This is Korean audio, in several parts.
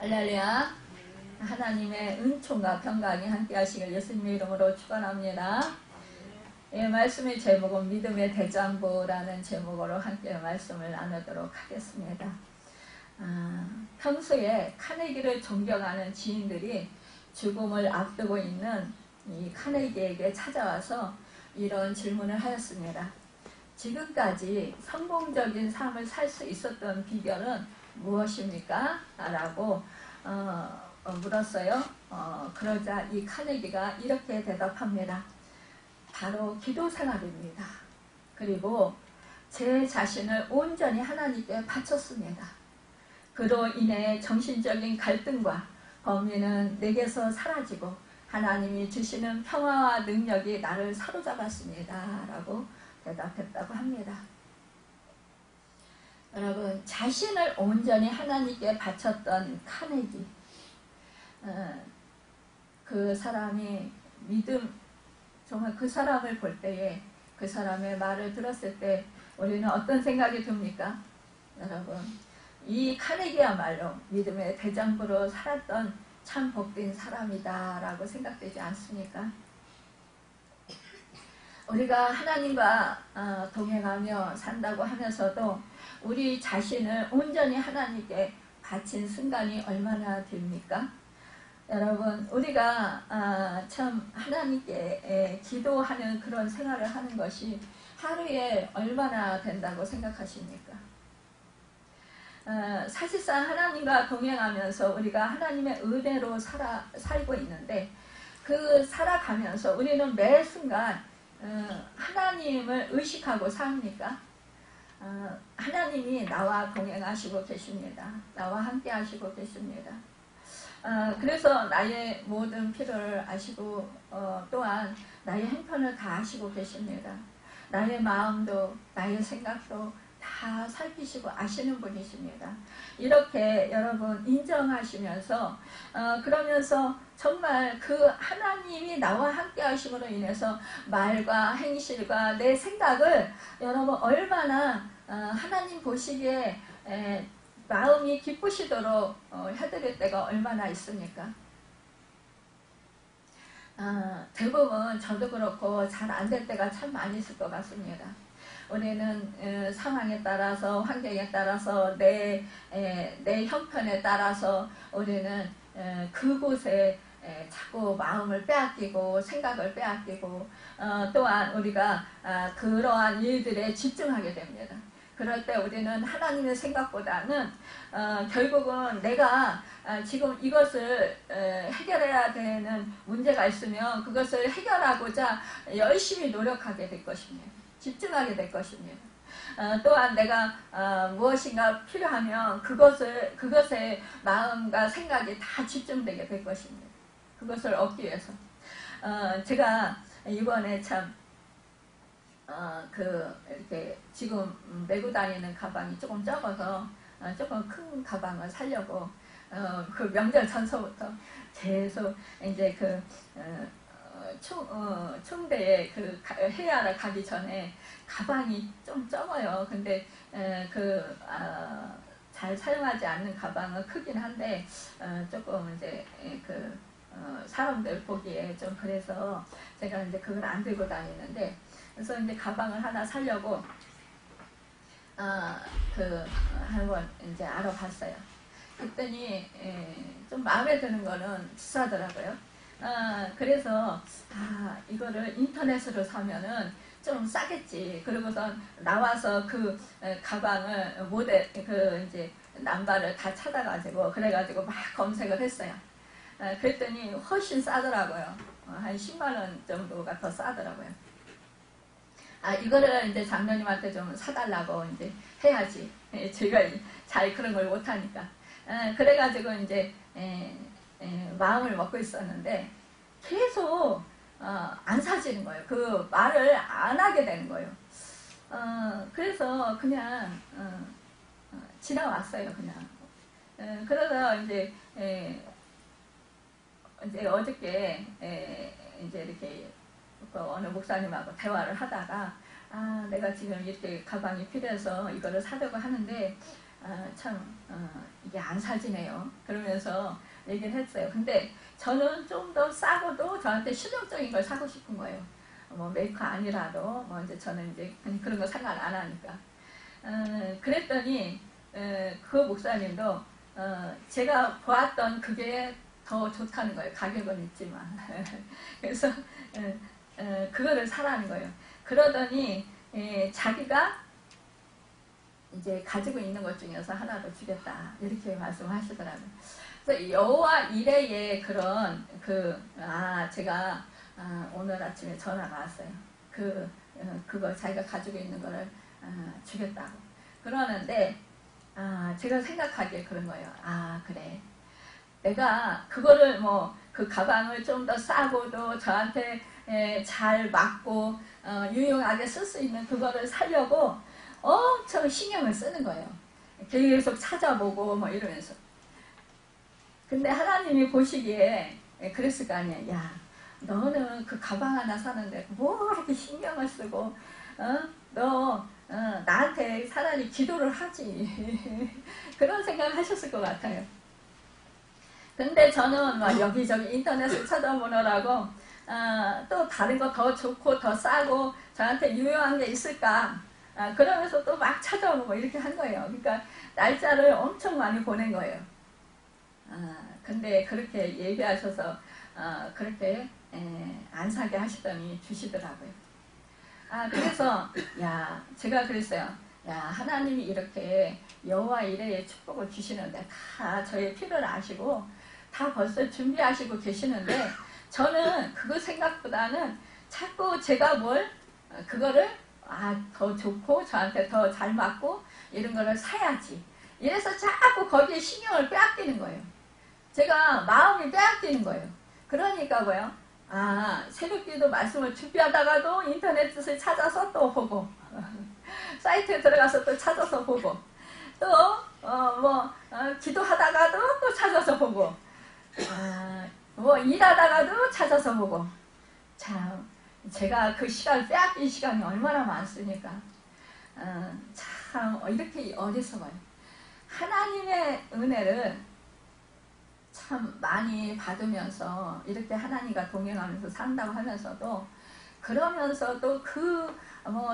할렐루야. 하나님의 은총과 평강이 함께 하시길 예수님의 이름으로 축원합니다. 이 말씀의 제목은 믿음의 대장부라는 제목으로 함께 말씀을 나누도록 하겠습니다. 평소에 카네기를 존경하는 지인들이 죽음을 앞두고 있는 이 카네기에게 찾아와서 이런 질문을 하였습니다. 지금까지 성공적인 삶을 살 수 있었던 비결은 무엇입니까? 라고 물었어요. 그러자 이 카네기가 이렇게 대답합니다. 바로 기도 생활입니다. 그리고 제 자신을 온전히 하나님께 바쳤습니다. 그로 인해 정신적인 갈등과 범위는 내게서 사라지고 하나님이 주시는 평화와 능력이 나를 사로잡았습니다. 라고 대답했다고 합니다. 여러분, 자신을 온전히 하나님께 바쳤던 카네기, 그 사람이 믿음, 정말 그 사람을 볼 때에, 그 사람의 말을 들었을 때 우리는 어떤 생각이 듭니까? 여러분, 이 카네기야말로 믿음의 대장부로 살았던 참 복된 사람이다 라고 생각되지 않습니까? 우리가 하나님과 동행하며 산다고 하면서도 우리 자신을 온전히 하나님께 바친 순간이 얼마나 됩니까? 여러분, 우리가 참 하나님께 기도하는 그런 생활을 하는 것이 하루에 얼마나 된다고 생각하십니까? 사실상 하나님과 동행하면서 우리가 하나님의 은혜로 살고 있는데, 그 살아가면서 우리는 매 순간 하나님을 의식하고 삽니까? 하나님이 나와 동행하시고 계십니다. 나와 함께 하시고 계십니다. 그래서 나의 모든 필요를 아시고 또한 나의 형편을 다 아시고 계십니다. 나의 마음도 나의 생각도 다 살피시고 아시는 분이십니다. 이렇게 여러분 인정하시면서 그러면서 정말 그 하나님이 나와 함께 하심으로 인해서 말과 행실과 내 생각을 여러분 얼마나 하나님 보시기에 마음이 기쁘시도록 해드릴 때가 얼마나 있습니까? 대부분 저도 그렇고 잘 안 될 때가 참 많이 있을 것 같습니다. 우리는 상황에 따라서 환경에 따라서 내 형편에 따라서 우리는 그곳에 자꾸 마음을 빼앗기고 생각을 빼앗기고 또한 우리가 그러한 일들에 집중하게 됩니다. 그럴 때 우리는 하나님의 생각보다는 결국은 내가 지금 이것을 해결해야 되는 문제가 있으면 그것을 해결하고자 열심히 노력하게 될 것입니다. 집중하게 될 것입니다. 또한 내가 무엇인가 필요하면 그것에 마음과 생각이 다 집중되게 될 것입니다. 그것을 얻기 위해서. 제가 이번에 참 이렇게 지금 메고 다니는 가방이 조금 적어서 조금 큰 가방을 사려고 그 명절 전서부터 계속 이제 총대에 회의하러 가기 전에 가방이 좀 적어요. 근데 잘 사용하지 않는 가방은 크긴 한데 조금 이제 사람들 보기에 좀 그래서 제가 이제 그걸 안 들고 다니는데, 그래서 이제 가방을 하나 사려고 한번 이제 알아봤어요. 그랬더니 좀 마음에 드는 거는 비싸더라고요. 그래서 이거를 인터넷으로 사면은 좀 싸겠지. 그러고서 나와서 그 가방을 모델 이제 남발을 다 찾아가지고 그래가지고 막 검색을 했어요. 그랬더니 훨씬 싸더라고요. 한 10만 원 정도가 더 싸더라고요. 이거를 이제 장로님한테 좀 사달라고 이제 해야지. 제가 잘 그런 걸 못하니까. 그래가지고 이제 마음을 먹고 있었는데 계속 안 사지는 거예요. 그 말을 안 하게 되는 거예요. 그래서 그냥 지나왔어요. 그냥. 그래서 이제 어저께 이제 이렇게 어느 목사님하고 대화를 하다가 내가 지금 이렇게 가방이 필요해서 이거를 사려고 하는데 참 이게 안 사지네요. 그러면서 얘기를 했어요. 근데 저는 좀 더 싸고도 저한테 실용적인 걸 사고 싶은 거예요. 뭐 메이커 아니라도 뭐 이제 저는 이제 그런 거 생각 안 하니까. 그랬더니 그 목사님도 제가 보았던 그게 더 좋다는 거예요. 가격은 있지만. 그래서 그거를 사라는 거예요. 그러더니 자기가 이제 가지고 있는 것 중에서 하나를 주겠다 이렇게 말씀하시더라고요. 그래서 여호와 이레의 그런 제가 오늘 아침에 전화가 왔어요. 그거 자기가 가지고 있는 거를 주겠다고 그러는데 제가 생각하기에 그런 거예요. 그래. 내가 그거를 그 가방을 좀 더 싸고도 저한테 잘 맞고 유용하게 쓸 수 있는 그거를 사려고 엄청 신경을 쓰는 거예요. 계속 찾아보고 뭐 이러면서. 근데 하나님이 보시기에 그랬을 거 아니에요. 야, 너는 그 가방 하나 사는데 뭐 이렇게 신경을 쓰고 너 나한테 차라리 기도를 하지. 그런 생각을 하셨을 것 같아요. 근데 저는 막 여기저기 인터넷을 찾아보느라고 또 다른 거 더 좋고 더 싸고 저한테 유용한 게 있을까 그러면서 또 막 찾아보고 이렇게 한 거예요. 그러니까 날짜를 엄청 많이 보낸 거예요. 근데 그렇게 얘기하셔서 그렇게 안 사게 하시더니 주시더라고요. 그래서 제가 그랬어요. 하나님이 이렇게 여호와 이레의 축복을 주시는데 다 저의 필요를 아시고 다 벌써 준비하시고 계시는데 저는 그거 생각보다는 자꾸 제가 그거를 더 좋고 저한테 더 잘 맞고 이런 거를 사야지. 이래서 자꾸 거기에 신경을 빼앗기는 거예요. 제가 마음이 빼앗기는 거예요. 그러니까 뭐요? 새벽기도 말씀을 준비하다가도 인터넷을 찾아서 또 보고 사이트에 들어가서 또 찾아서 보고 또 기도하다가도 또 찾아서 보고 일하다가도 찾아서 보고 참 제가 그 시간 빼앗긴 시간이 얼마나 많습니까? 참 이렇게 어리석어요. 하나님의 은혜를 참 많이 받으면서 이렇게 하나님과 동행하면서 산다고 하면서도 그러면서도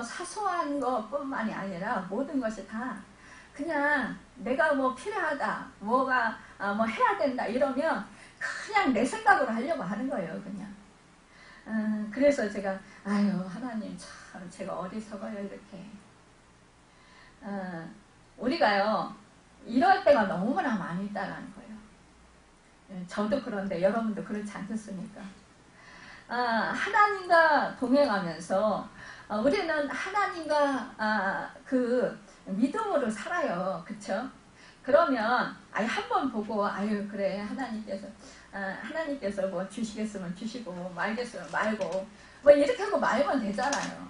사소한 것뿐만이 아니라 모든 것이 다 그냥 내가 필요하다 뭐가 해야 된다 이러면 그냥 내 생각으로 하려고 하는 거예요. 그냥 그래서 제가 하나님 참 제가 어리석어요 이렇게 우리가요 이럴 때가 너무나 많이 있다는 거예요. 저도 그런데 여러분도 그렇지 않겠습니까? 하나님과 동행하면서 우리는 하나님과 그 믿음으로 살아요. 그쵸? 그러면 한 번 보고 그래 하나님께서 뭐 주시겠으면 주시고 말겠으면 말고 이렇게 하고 말면 되잖아요.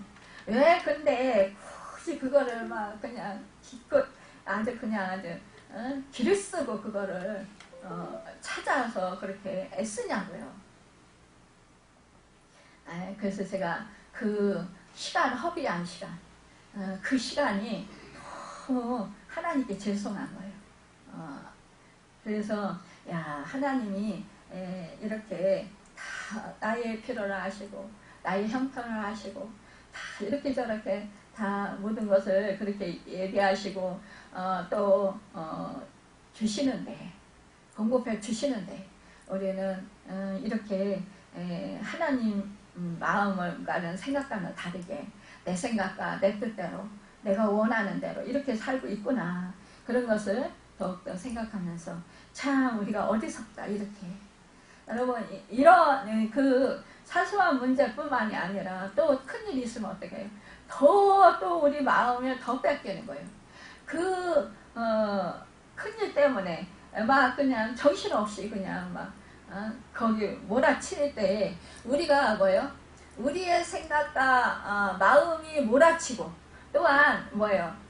왜 근데 굳이 그거를 막 그냥 기껏 아주 길을 쓰고 그거를 찾아서 그렇게 애쓰냐고요. 그래서 제가 그 시간 허비한 시간 그 시간이 너무 하나님께 죄송한 거예요. 그래서 하나님이 이렇게 다 나의 필요를 아시고 나의 형편을 아시고 다 이렇게 저렇게 다 모든 것을 그렇게 예비하시고 또 주시는데 공급해 주시는데 우리는 이렇게 하나님 마음과는 생각과는 다르게 내 생각과 내 뜻대로 내가 원하는 대로 이렇게 살고 있구나 그런 것을 더욱더 생각하면서 참 우리가 어리석다 이렇게 여러분 이런 그 사소한 문제뿐만이 아니라 또 큰일이 있으면 어떻게 해요? 또 우리 마음을 더 뺏기는 거예요. 그 큰일 때문에 막 그냥 정신없이 그냥 막 거기 몰아칠 때 우리가 우리의 생각과 마음이 몰아치고 또한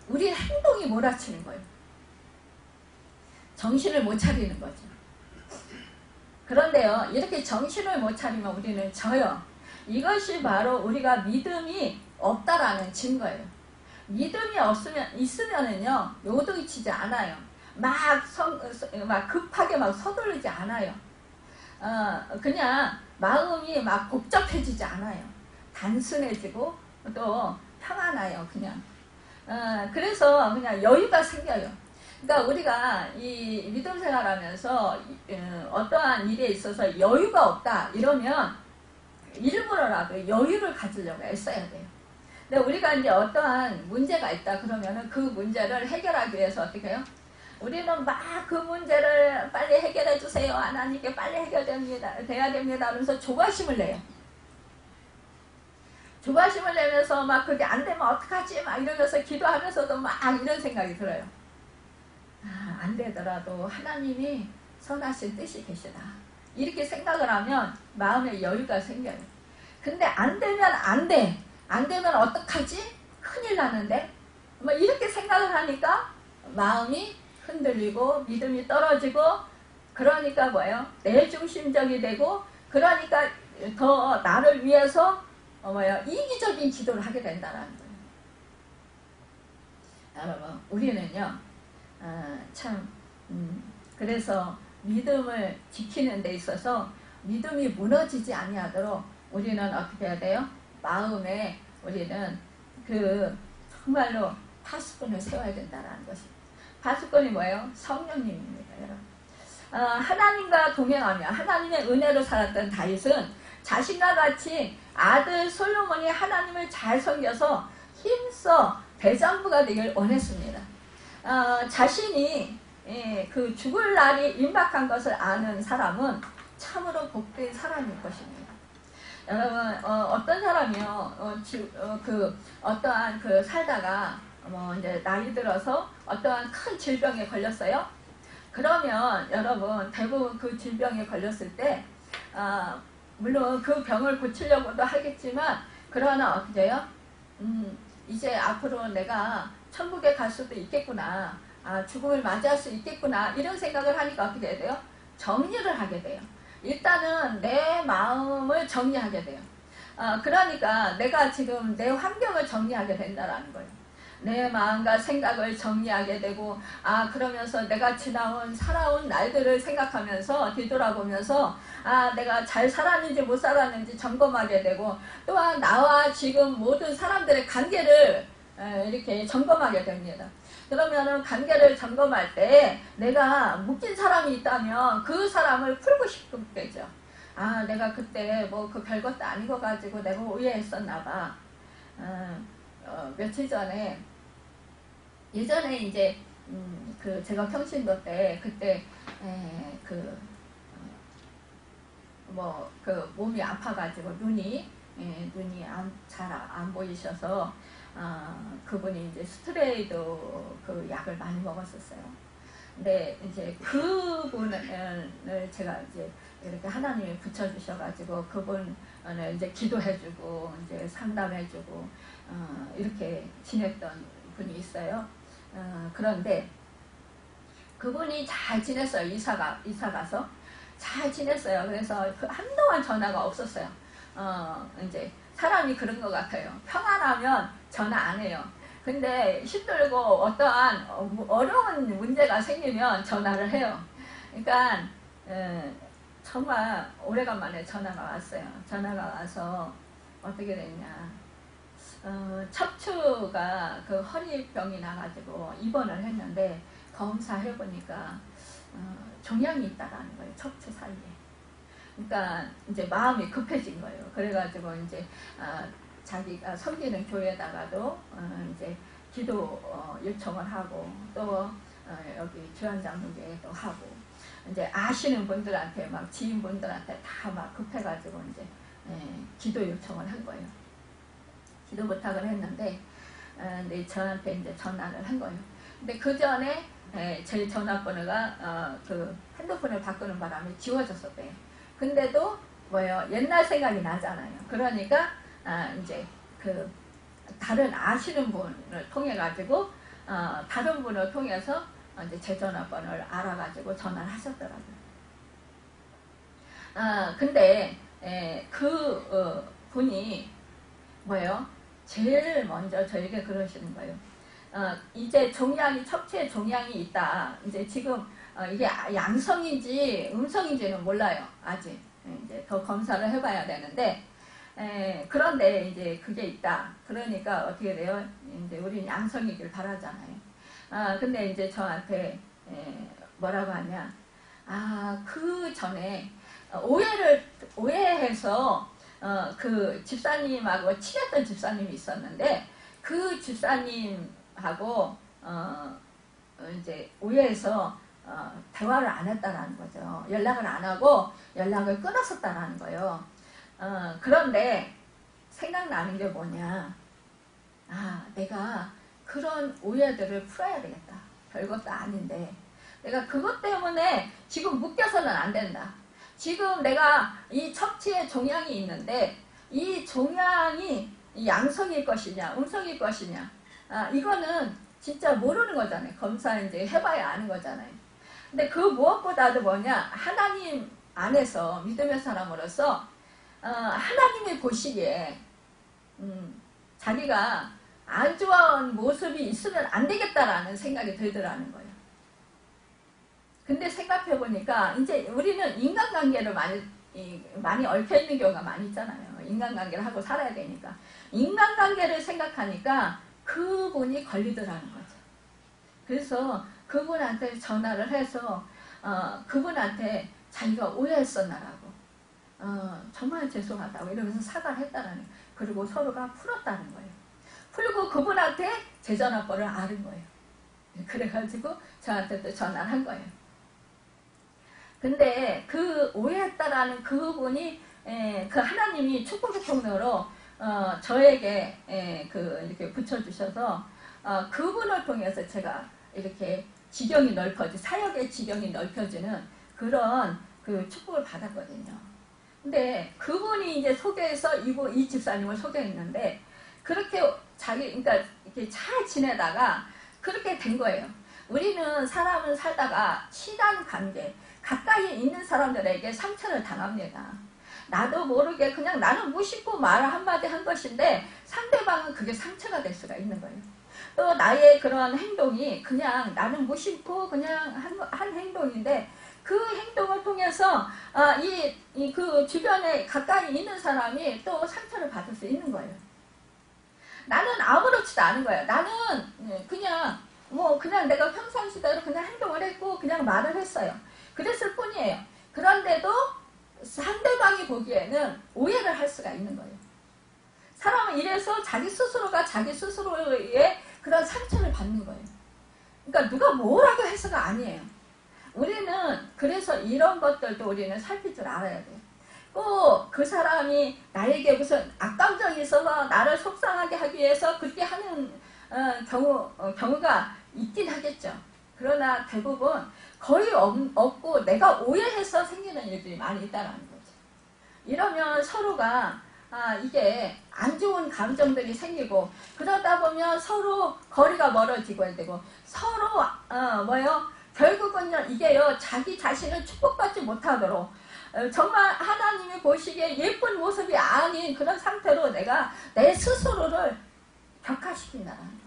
우리의 행동이 몰아치는 거예요. 정신을 못 차리는 거죠. 그런데요 이렇게 정신을 못 차리면 우리는 져요. 이것이 바로 우리가 믿음이 없다라는 증거예요. 믿음이 있으면은요, 요동치지 않아요. 막 급하게 막 서두르지 않아요. 그냥 마음이 막 복잡해지지 않아요. 단순해지고 또 평안해요, 그냥. 그래서 그냥 여유가 생겨요. 그러니까 우리가 이 믿음 생활하면서 어떠한 일에 있어서 여유가 없다 이러면 일부러라도 여유를 가지려고 애써야 돼요. 근데 우리가 이제 어떠한 문제가 있다 그러면은 그 문제를 해결하기 위해서 어떻게 해요? 우리는 막 그 문제를 빨리 해결해 주세요. 하나님께 빨리 돼야 됩니다. 하면서 조바심을 내요. 조바심을 내면서 막 그게 안 되면 어떡하지? 막 이러면서 기도하면서도 막 이런 생각이 들어요. 안 되더라도 하나님이 선하신 뜻이 계시다. 이렇게 생각을 하면 마음에 여유가 생겨요. 근데 안 되면 안 돼. 안 되면 어떡하지? 큰일 나는데? 뭐 이렇게 생각을 하니까 마음이 흔들리고 믿음이 떨어지고 그러니까 뭐예요? 내 중심적이 되고 그러니까 더 나를 위해서 이기적인 기도를 하게 된다는 거예요. 여러분 우리는요 그래서 믿음을 지키는 데 있어서 믿음이 무너지지 아니하도록 우리는 어떻게 해야 돼요? 마음에 우리는 정말로 파수꾼을 세워야 된다는 것입니다. 파수꾼이 뭐예요? 성령님입니다, 여러분. 하나님과 동행하며 하나님의 은혜로 살았던 다윗은 자신과 같이 아들 솔로몬이 하나님을 잘 섬겨서 힘써 대장부가 되길 원했습니다. 자신이 그 죽을 날이 임박한 것을 아는 사람은 참으로 복된 사람일 것입니다. 여러분 어떤 사람이요 어떠한 살다가 이제 나이 들어서 어떠한 큰 질병에 걸렸어요. 그러면 여러분 대부분 그 질병에 걸렸을 때 물론 그 병을 고치려고도 하겠지만 그러나 어떻게 해요? 이제 앞으로 내가 천국에 갈 수도 있겠구나. 죽음을 맞이할 수 있겠구나. 이런 생각을 하니까 어떻게 해야 돼요? 정리를 하게 돼요. 일단은 내 마음을 정리하게 돼요. 그러니까 내가 지금 내 환경을 정리하게 된다는 거예요. 내 마음과 생각을 정리하게 되고 그러면서 내가 살아온 날들을 생각하면서 뒤돌아보면서 내가 잘 살았는지 못 살았는지 점검하게 되고 또한 나와 지금 모든 사람들의 관계를 이렇게 점검하게 됩니다. 그러면은 관계를 점검할 때 내가 묶인 사람이 있다면 그 사람을 풀고 싶겠죠. 내가 그때 그 별것도 아니고 가지고 내가 오해했었나 봐. 며칠 전에 예전에 이제 제가 평신도 때 그때 몸이 아파가지고 눈이 잘 안 보이셔서 그분이 이제 스테로이드 약을 많이 먹었었어요. 근데 이제 그분을 제가 이제 이렇게 하나님이 붙여주셔가지고 그분을 이제 기도해주고 이제 상담해주고 이렇게 지냈던 분이 있어요. 그런데 그분이 잘 지냈어요. 이사 가서 잘 지냈어요. 그래서 한동안 전화가 없었어요. 이제 사람이 그런 것 같아요. 평안하면 전화 안 해요. 근데 힘들고 어떠한 어려운 문제가 생기면 전화를 해요. 그러니까 정말 오래간만에 전화가 왔어요. 전화가 와서 어떻게 됐냐. 척추가 허리병이 나가지고 입원을 했는데 검사해보니까 종양이 있다라는 거예요. 척추 사이에. 그러니까 이제 마음이 급해진 거예요. 그래가지고 이제 자기가 섬기는 교회에다가도 이제 기도 요청을 하고 또 여기 주한장로교회도 하고 이제 아시는 분들한테 막 지인분들한테 다 막 급해가지고 이제 기도 요청을 한 거예요. 기도 부탁을 했는데 저한테 이제 전화를 한 거예요. 근데 그 전에 제 전화번호가 핸드폰을 바꾸는 바람에 지워졌었대요. 근데도 옛날 생각이 나잖아요. 그러니까 이제 다른 아시는 분을 통해 가지고 다른 분을 통해서 이제 제 전화번호를 알아가지고 전화를 하셨더라고요. 근데 분이 제일 먼저 저에게 그러시는 거예요. 이제 종양이, 척추에 종양이 있다. 이제 지금 이게 양성인지 음성인지는 몰라요. 아직. 이제 더 검사를 해봐야 되는데, 그런데 이제 그게 있다. 그러니까 어떻게 돼요? 이제 우리는 양성이길 바라잖아요. 근데 이제 저한테 뭐라고 하냐? 그 전에 오해해서 그 집사님하고 친했던 집사님이 있었는데, 그 집사님하고 이제 오해해서 대화를 안 했다라는 거죠. 연락을 안 하고 연락을 끊었었다라는 거예요. 그런데 생각나는 게 뭐냐? 내가 그런 오해들을 풀어야 되겠다. 별것도 아닌데 내가 그것 때문에 지금 묶여서는 안 된다. 지금 내가 이 척추에 종양이 있는데 이 종양이 양성일 것이냐 음성일 것이냐, 이거는 진짜 모르는 거잖아요. 검사 이제 해봐야 아는 거잖아요. 근데 그 무엇보다도 뭐냐, 하나님 안에서 믿음의 사람으로서 하나님이 보시기에 자기가 안 좋은 모습이 있으면 안 되겠다라는 생각이 들더라는 거예요. 근데 생각해 보니까 이제 우리는 인간관계를 많이 얽혀있는 경우가 많이 있잖아요. 인간관계를 하고 살아야 되니까. 인간관계를 생각하니까 그분이 걸리더라는 거죠. 그래서 그분한테 전화를 해서 그분한테 자기가 오해했었나라고, 정말 죄송하다고 이러면서 사과를 했다라는 거예요. 그리고 서로가 풀었다는 거예요. 풀고 그분한테 제 전화번호를 아는 거예요. 그래가지고 저한테 또 전화를 한 거예요. 근데 그 오해했다라는 그분이 그 하나님이 축복의 통로로 저에게 이렇게 붙여주셔서 그분을 통해서 제가 이렇게 지경이 사역의 지경이 넓혀지는 그런 그 축복을 받았거든요. 근데 그분이 이제 소개해서 이 집사님을 소개했는데, 그렇게 그러니까 이렇게 잘 지내다가 그렇게 된 거예요. 우리는 사람을 살다가 친한 관계, 가까이 있는 사람들에게 상처를 당합니다. 나도 모르게 그냥 나는 무심코 말 한마디 한 것인데 상대방은 그게 상처가 될 수가 있는 거예요. 또 나의 그런 행동이 그냥 나는 무심코 그냥 한 행동인데 그 행동을 통해서 그 주변에 가까이 있는 사람이 또 상처를 받을 수 있는 거예요. 나는 아무렇지도 않은 거예요. 나는 그냥 내가 평상시대로 그냥 행동을 했고 그냥 말을 했어요. 그랬을 뿐이에요. 그런데도 상대방이 보기에는 오해를 할 수가 있는 거예요. 사람은 이래서 자기 스스로가 자기 스스로의 그런 상처를 받는 거예요. 그러니까 누가 뭐라고 해서가 아니에요. 우리는 그래서 이런 것들도 우리는 살필 줄 알아야 돼요. 꼭 그 사람이 나에게 무슨 악감정이 있어서 나를 속상하게 하기 위해서 그렇게 하는 경우가 있긴 하겠죠. 그러나 대부분 거의 없고 내가 오해해서 생기는 일들이 많이 있다는 거죠. 이러면 서로가 이게 안 좋은 감정들이 생기고, 그러다 보면 서로 거리가 멀어지고 해야 되고, 서로 결국은요 이게요 자기 자신을 축복받지 못하도록 정말 하나님이 보시기에 예쁜 모습이 아닌 그런 상태로 내가 내 스스로를 격화시킨다는 거예요.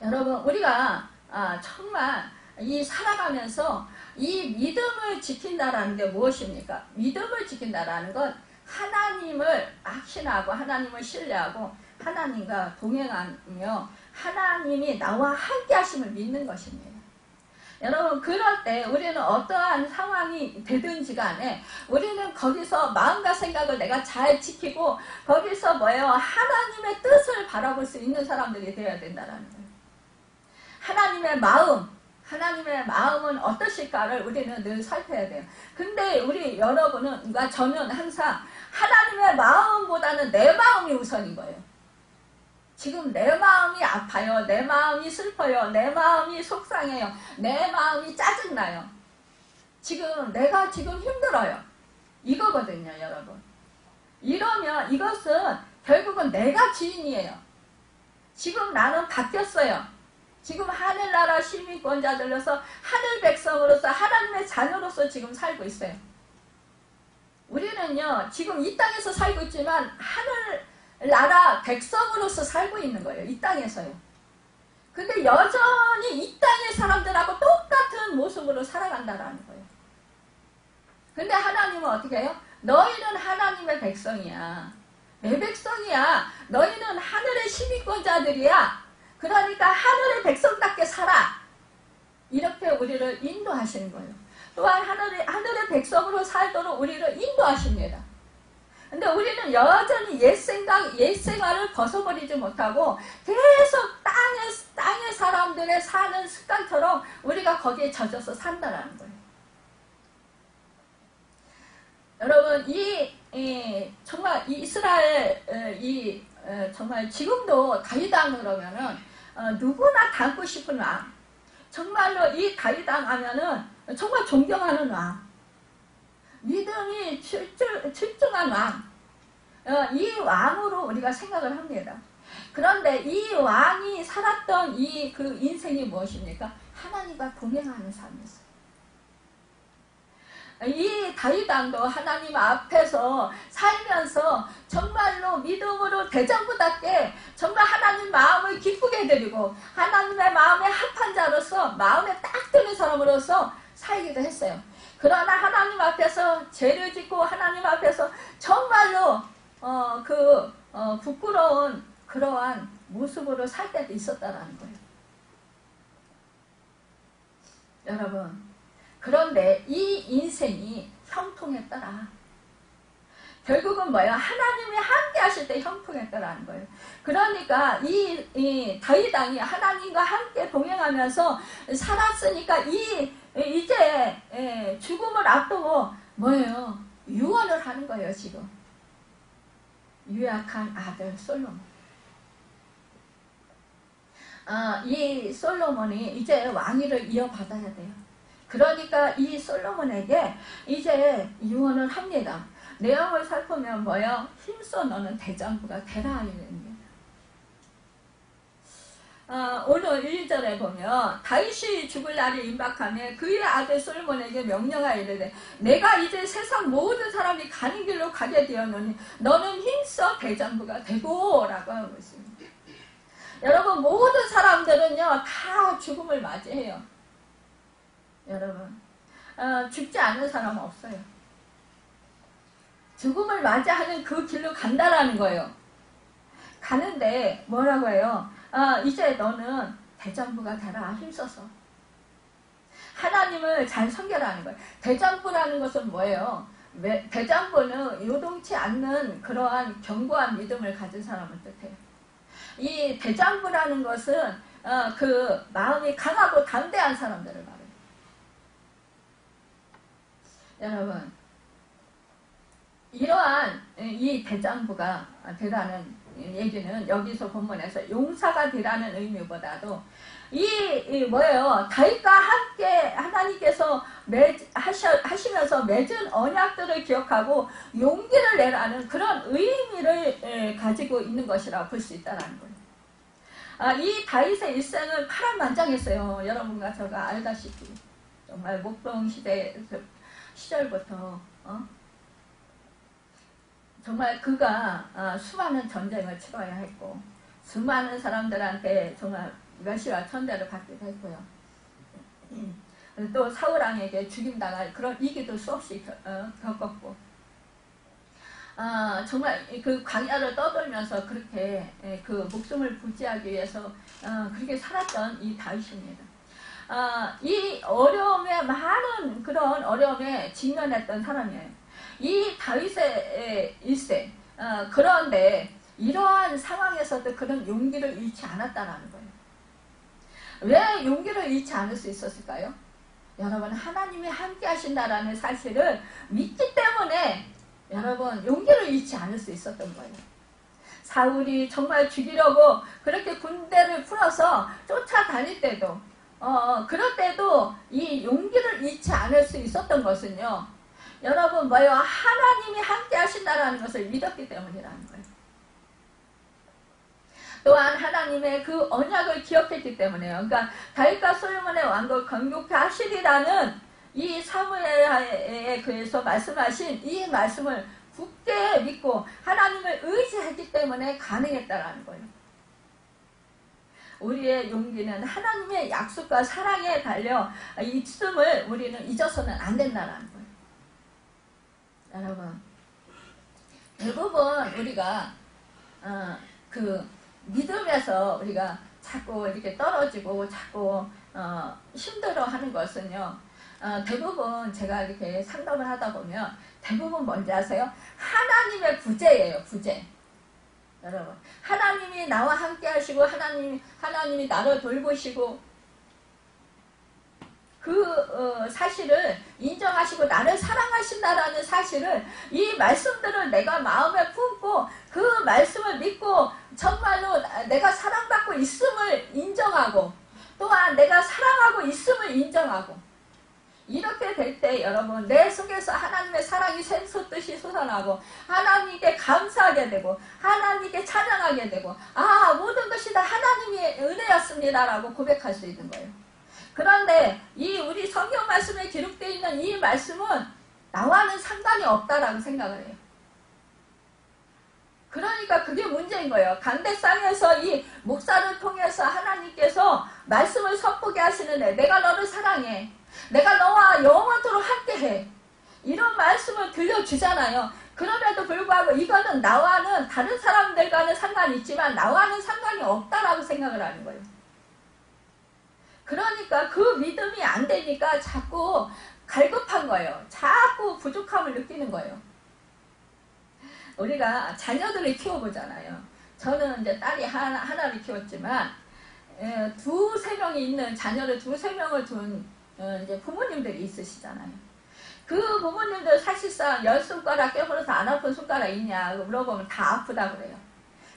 여러분, 우리가 정말 이 살아가면서 이 믿음을 지킨다라는 게 무엇입니까? 믿음을 지킨다라는 건 하나님을 확신하고 하나님을 신뢰하고 하나님과 동행하며 하나님이 나와 함께 하심을 믿는 것입니다. 여러분, 그럴 때 우리는 어떠한 상황이 되든지 간에 우리는 거기서 마음과 생각을 내가 잘 지키고 거기서 하나님의 뜻을 바라볼 수 있는 사람들이 되어야 된다는 거예요. 하나님의 마음은 어떠실까를 우리는 늘 살펴야 돼요. 근데 여러분은, 저는 항상 하나님의 마음보다는 내 마음이 우선인 거예요. 지금 내 마음이 아파요. 내 마음이 슬퍼요. 내 마음이 속상해요. 내 마음이 짜증나요. 내가 지금 힘들어요. 이거거든요, 여러분. 이러면 이것은 결국은 내가 주인이에요. 지금 나는 바뀌었어요. 지금 하늘나라 시민권자들로서 하늘 백성으로서 하나님의 자녀로서 지금 살고 있어요. 우리는요 지금 이 땅에서 살고 있지만 나라 백성으로서 살고 있는 거예요. 이 땅에서요. 근데 여전히 이 땅의 사람들하고 똑같은 모습으로 살아간다라는 거예요. 근데 하나님은 어떻게 해요? 너희는 하나님의 백성이야. 내 백성이야. 너희는 하늘의 시민권자들이야. 그러니까 하늘의 백성답게 살아. 이렇게 우리를 인도하시는 거예요. 또한 하늘의 백성으로 살도록 우리를 인도하십니다. 근데 우리는 여전히 옛생활을 벗어버리지 못하고 계속 땅의 사람들의 사는 습관처럼 우리가 거기에 젖어서 산다라는 거예요. 여러분, 정말 이스라엘, 정말 지금도 다윗 왕 그러면은, 누구나 닮고 싶은 왕. 정말로 이 다윗 왕 하면은 정말 존경하는 왕. 믿음이 출중한 왕. 이 왕으로 우리가 생각을 합니다. 그런데 이 왕이 살았던 그 인생이 무엇입니까? 하나님과 동행하는 삶이었어요. 이 다윗 왕도 하나님 앞에서 살면서 정말로 믿음으로 대장부답게 정말 하나님 마음을 기쁘게 해드리고 하나님의 마음에 합한 자로서 마음에 딱 드는 사람으로서 살기도 했어요. 그러나 하나님 앞에서 죄를 짓고 하나님 앞에서 정말로 부끄러운 그러한 모습으로 살 때도 있었다라는 거예요. 여러분, 그런데 이 인생이 형통했더라. 결국은 뭐예요? 하나님이 함께 하실 때 형통했더라는 거예요. 그러니까 이 다윗 왕이 하나님과 함께 동행하면서 살았으니까 이제 죽음을 앞두고 뭐예요? 유언을 하는 거예요, 지금. 유약한 아들 솔로몬. 이 솔로몬이 이제 왕위를 이어받아야 돼요. 그러니까 이 솔로몬에게 이제 유언을 합니다. 내용을 살펴보면 뭐예요? 힘써 너는 대장부가 되라 이랍니다. 오늘 1절에 보면 다윗이 죽을 날이 임박하며 그의 아들 솔로몬에게 명령하여 이르되 내가 이제 세상 모든 사람이 가는 길로 가게 되었노니 너는 힘써 대장부가 되고 라고 하고 있습니다. 여러분, 모든 사람들은요 다 죽음을 맞이해요. 여러분, 죽지 않는 사람은 없어요. 죽음을 맞이하는 그 길로 간다라는 거예요. 가는데 뭐라고 해요? 이제 너는 대장부가 되라. 힘써서. 하나님을 잘 섬겨라는 거예요. 대장부라는 것은 뭐예요? 대장부는 요동치 않는 그러한 견고한 믿음을 가진 사람을 뜻해요. 이 대장부라는 것은 그 마음이 강하고 담대한 사람들을 말해요. 여러분, 이러한 이 대장부가 되라는 얘기는 여기서 본문에서 용사가 되라는 의미보다도 뭐예요? 다윗과 함께 하나님께서 하시면서 맺은 언약들을 기억하고 용기를 내라는 그런 의미를 가지고 있는 것이라고 볼 수 있다는 거예요. 이 다윗의 일생은 파란만장했어요. 여러분과 제가 알다시피 정말 목동 시절부터 정말 그가 수많은 전쟁을 치러야 했고 수많은 사람들한테 정말 멸시와 천대를 받기도 했고요. 또 사울왕에게 죽임당할 그런 위기도 수없이 겪었고 정말 그 광야를 떠돌면서 그렇게 그 목숨을 부지하기 위해서 그렇게 살았던 이 다윗입니다. 이 어려움에 많은 그런 어려움에 직면했던 사람이에요. 이 다윗의 일생. 그런데 이러한 상황에서도 그런 용기를 잃지 않았다는 거예요. 왜 용기를 잃지 않을 수 있었을까요? 여러분, 하나님이 함께 하신다라는 사실을 믿기 때문에 여러분 용기를 잃지 않을 수 있었던 거예요. 사울이 정말 죽이려고 그렇게 군대를 풀어서 쫓아다닐 때도 그럴 때도 이 용기를 잃지 않을 수 있었던 것은요. 여러분 뭐예요? 하나님이 함께 하신다라는 것을 믿었기 때문이라는 거예요. 또한 하나님의 그 언약을 기억했기 때문에요. 그러니까 다윗과 솔로몬의 왕국 건국케 하시리라는 이 사무엘에 그에서 말씀하신 이 말씀을 굳게 믿고 하나님을 의지했기 때문에 가능했다라는 거예요. 우리의 용기는 하나님의 약속과 사랑에 달려 있음을 우리는 잊어서는 안 된다는 거예요. 여러분, 대부분 우리가 그 믿음에서 우리가 자꾸 이렇게 떨어지고 자꾸 힘들어하는 것은요. 대부분 제가 이렇게 상담을 하다 보면 대부분 뭔지 아세요? 하나님의 구제예요. 구제. 여러분, 하나님이 나와 함께 하시고 하나님이 나를 돌보시고 그 사실을 인정하시고 나를 사랑하신다라는 사실을, 이 말씀들을 내가 마음에 품고 그 말씀을 믿고 정말로 내가 사랑받고 있음을 인정하고 또한 내가 사랑하고 있음을 인정하고, 이렇게 될 때 여러분 내 속에서 하나님의 사랑이 샘솟듯이 솟아나고 하나님께 감사하게 되고 하나님께 찬양하게 되고, 모든 것이 다 하나님의 은혜였습니다 라고 고백할 수 있는 거예요. 그런데 이 우리 성경 말씀에 기록되어 있는 이 말씀은 나와는 상관이 없다라고 생각을 해요. 그러니까 그게 문제인 거예요. 강대상에서 이 목사를 통해서 하나님께서 말씀을 선포하게 하시는데, 내가 너를 사랑해, 내가 너와 영원토록 함께해, 이런 말씀을 들려주잖아요. 그럼에도 불구하고 이거는 나와는, 다른 사람들과는 상관이 있지만 나와는 상관이 없다라고 생각을 하는 거예요. 그러니까 그 믿음이 안 되니까 자꾸 갈급한 거예요. 자꾸 부족함을 느끼는 거예요. 우리가 자녀들을 키워보잖아요. 저는 이제 딸이 하나를 키웠지만, 두세 명이 있는 자녀를 두세 명을 둔 이제 부모님들이 있으시잖아요. 그 부모님들 사실상 10손가락 깨물어서 안 아픈 손가락 있냐 물어보면 다 아프다 그래요.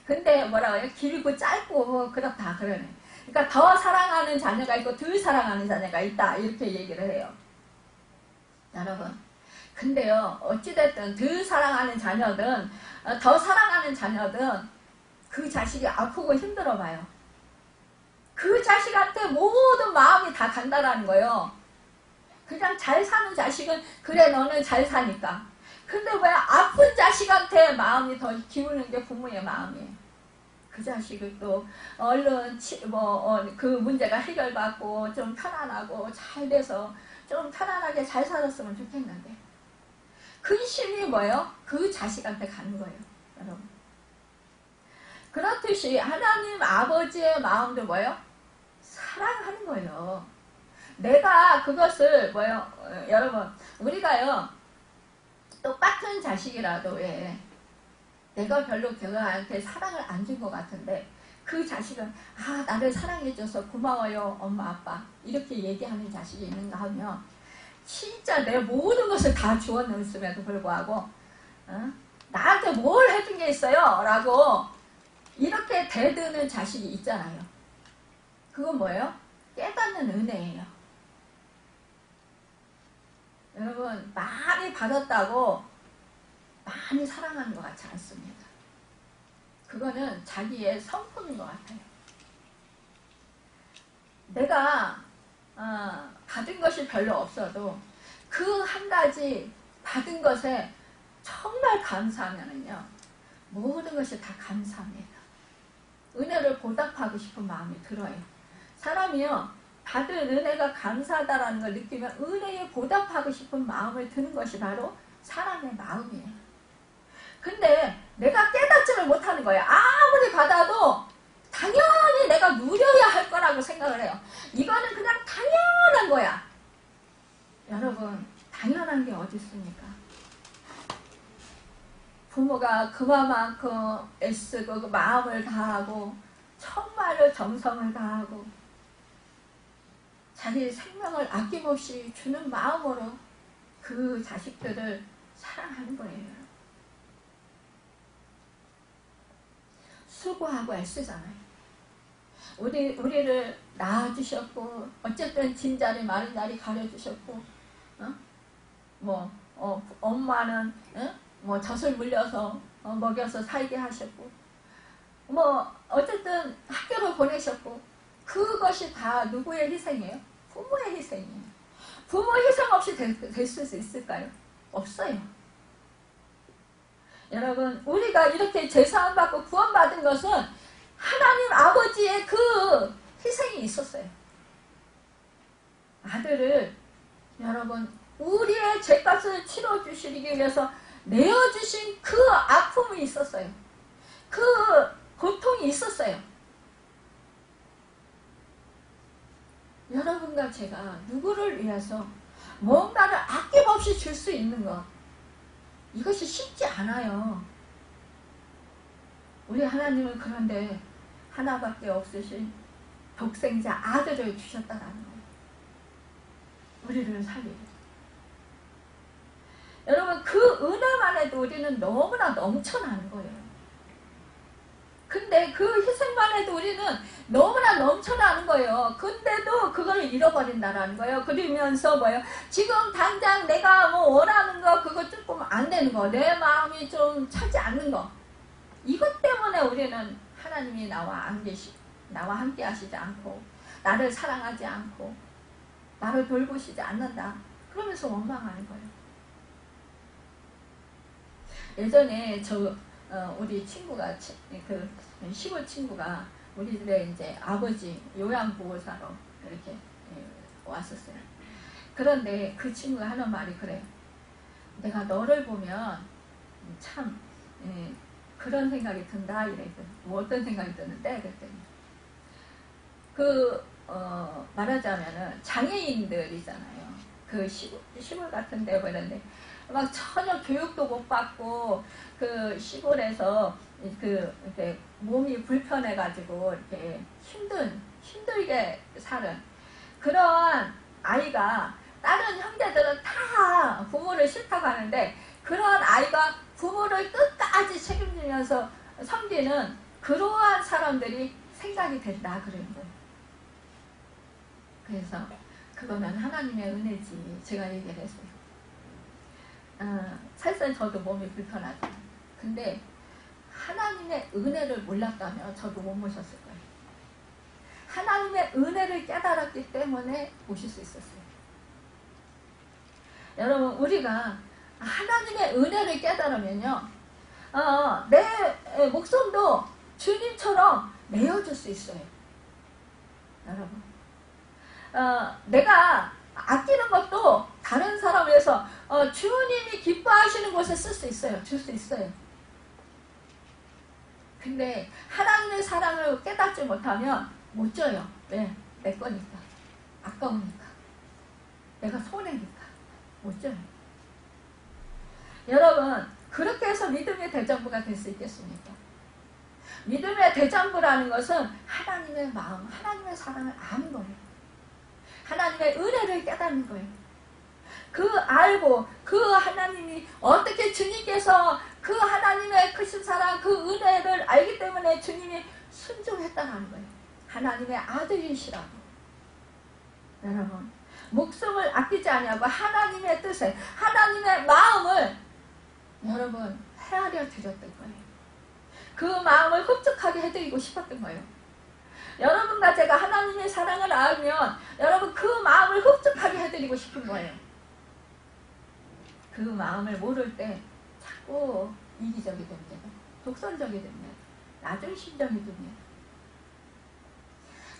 근데 뭐라고 해요? 길고 짧고 그렇다 그러네. 그러니까 더 사랑하는 자녀가 있고 덜 사랑하는 자녀가 있다, 이렇게 얘기를 해요. 여러분, 근데요, 어찌됐든 덜 사랑하는 자녀든 더 사랑하는 자녀든 그 자식이 아프고 힘들어 봐요. 그 자식한테 모든 마음이 다 간다라는 거예요. 그냥 잘 사는 자식은 그래 너는 잘 사니까. 근데 왜 아픈 자식한테 마음이 더 기우는 게 부모의 마음이에요. 그 자식을 또 얼른 그 문제가 해결받고 좀 편안하고 잘 돼서 좀 편안하게 잘 살았으면 좋겠는데, 근심이 뭐예요? 그 자식한테 가는 거예요. 여러분, 그렇듯이 하나님 아버지의 마음도 뭐예요? 사랑하는 거예요. 내가 그것을 뭐예요? 여러분, 우리가요 똑같은 자식이라도 왜 내가 별로 걔한테 사랑을 안 준 것 같은데 그 자식은 나를 사랑해줘서 고마워요 엄마 아빠, 이렇게 얘기하는 자식이 있는가 하면, 진짜 내 모든 것을 다 주었음에도 불구하고 나한테 뭘 해준 게 있어요? 라고 이렇게 대드는 자식이 있잖아요. 그건 뭐예요? 깨닫는 은혜예요. 여러분, 많이 받았다고 많이 사랑하는 것 같지 않습니다. 그거는 자기의 성품인 것 같아요. 내가 받은 것이 별로 없어도 그 한 가지 받은 것에 정말 감사하면은요, 모든 것이 다 감사합니다. 은혜를 보답하고 싶은 마음이 들어요. 사람이요, 받은 은혜가 감사하다라는 걸 느끼면 은혜에 보답하고 싶은 마음을 드는 것이 바로 사람의 마음이에요. 근데 내가 깨닫지를 못하는 거예요. 아무리 받아도 당연히 내가 누려야 할 거라고 생각을 해요. 이거는 그냥 당연한 거야. 여러분, 당연한 게 어디 있습니까? 부모가 그만큼 애쓰고 그 마음을 다하고 정말로 정성을 다하고 자기 생명을 아낌없이 주는 마음으로 그 자식들을 사랑하는 거예요. 수고하고 애쓰잖아요. 우리를 낳아주셨고, 어쨌든 진자리 마른자리 가려주셨고, 엄마는 젖을 물려서 먹여서 살게 하셨고, 어쨌든 학교를 보내셨고, 그것이 다 누구의 희생이에요? 부모의 희생이에요. 부모 희생 없이 될 수 있을까요? 없어요. 여러분, 우리가 이렇게 제사함 받고 구원받은 것은 하나님 아버지의 그 희생이 있었어요. 아들을 여러분 우리의 죄값을 치러주시기 위해서 내어주신 그 아픔이 있었어요. 그 고통이 있었어요. 여러분과 제가 누구를 위해서 뭔가를 아낌없이 줄 수 있는 것, 이것이 쉽지 않아요. 우리 하나님은 그런데 하나밖에 없으신 독생자 아들을 주셨다라는 거예요. 우리를 살리고. 여러분, 그 은혜만 해도 우리는 너무나 넘쳐나는 거예요. 근데 그 희생만 해도 우리는 너무나 넘쳐나는 거예요. 근데도 그걸 잃어버린다라는 거예요. 그러면서 뭐예요? 지금 당장 내가 뭐 원하는 거 그거 조금 안 되는 거, 내 마음이 좀 차지 않는 거, 이것 때문에 우리는 하나님이 나와 함께 하시지 않고, 나를 사랑하지 않고, 나를 돌보시지 않는다, 그러면서 원망하는 거예요. 예전에 우리 친구가, 그 시골 친구가 우리 집에 이제 아버지 요양보호사로 이렇게 왔었어요. 그런데 그 친구가 하는 말이 그래요. 내가 너를 보면 참 그런 생각이 든다 이랬더니, 뭐 어떤 생각이 드는데 그랬더니, 말하자면은 장애인들이잖아요. 그 시골 같은 데 보는데 막 전혀 교육도 못 받고 그 시골에서 이렇게 몸이 불편해가지고 이렇게 힘들게 사는 그런 아이가, 다른 형제들은 다 부모를 싫다고 하는데 그런 아이가 부모를 끝까지 책임지면서 섬기는 그러한 사람들이 생각이 된다 그러는 거예요. 그래서 그거는 하나님의 은혜지, 제가 얘기를 했어요. 사실상 저도 몸이 불편하죠. 근데 하나님의 은혜를 몰랐다면 저도 못 모셨을 거예요. 하나님의 은혜를 깨달았기 때문에 모실 수 있었어요. 여러분, 우리가 하나님의 은혜를 깨달으면요, 내 목숨도 주님처럼 내어줄 수 있어요. 여러분, 내가 아끼는 것도 다른 사람을 위해서 주님이 기뻐하시는 곳에 쓸 수 있어요. 줄 수 있어요. 근데 하나님의 사랑을 깨닫지 못하면 못 줘요. 왜? 내 거니까. 아까우니까. 내가 손해니까. 못 줘요. 여러분, 그렇게 해서 믿음의 대장부가 될 수 있겠습니까? 믿음의 대장부라는 것은 하나님의 마음, 하나님의 사랑을 아는 거예요. 하나님의 은혜를 깨닫는 거예요. 그 알고 그 하나님이 어떻게 주님께서 그 하나님의 크신 사랑, 그 은혜를 알기 때문에 주님이 순종했다는 거예요. 하나님의 아들이시라고. 여러분, 목숨을 아끼지 아니하고 하나님의 뜻에, 하나님의 마음을 여러분 헤아려 드렸던 거예요. 그 마음을 흡족하게 해드리고 싶었던 거예요. 여러분과 제가 하나님의 사랑을 알면 여러분 그 마음을 흡족하게 해드리고 싶은 거예요. 그 마음을 모를 때 자꾸 이기적이 됩니다. 독선적이 됩니다. 나중심적이 됩니다.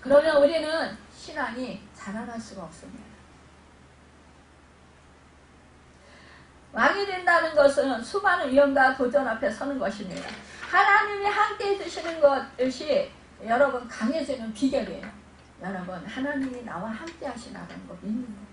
그러면 우리는 신앙이 자라날 수가 없습니다. 왕이 된다는 것은 수많은 위험과 도전 앞에 서는 것입니다. 하나님이 함께 해주시는 것이 여러분 강해지는 비결이에요. 여러분, 하나님이 나와 함께 하시나라는 거 믿는 거예요.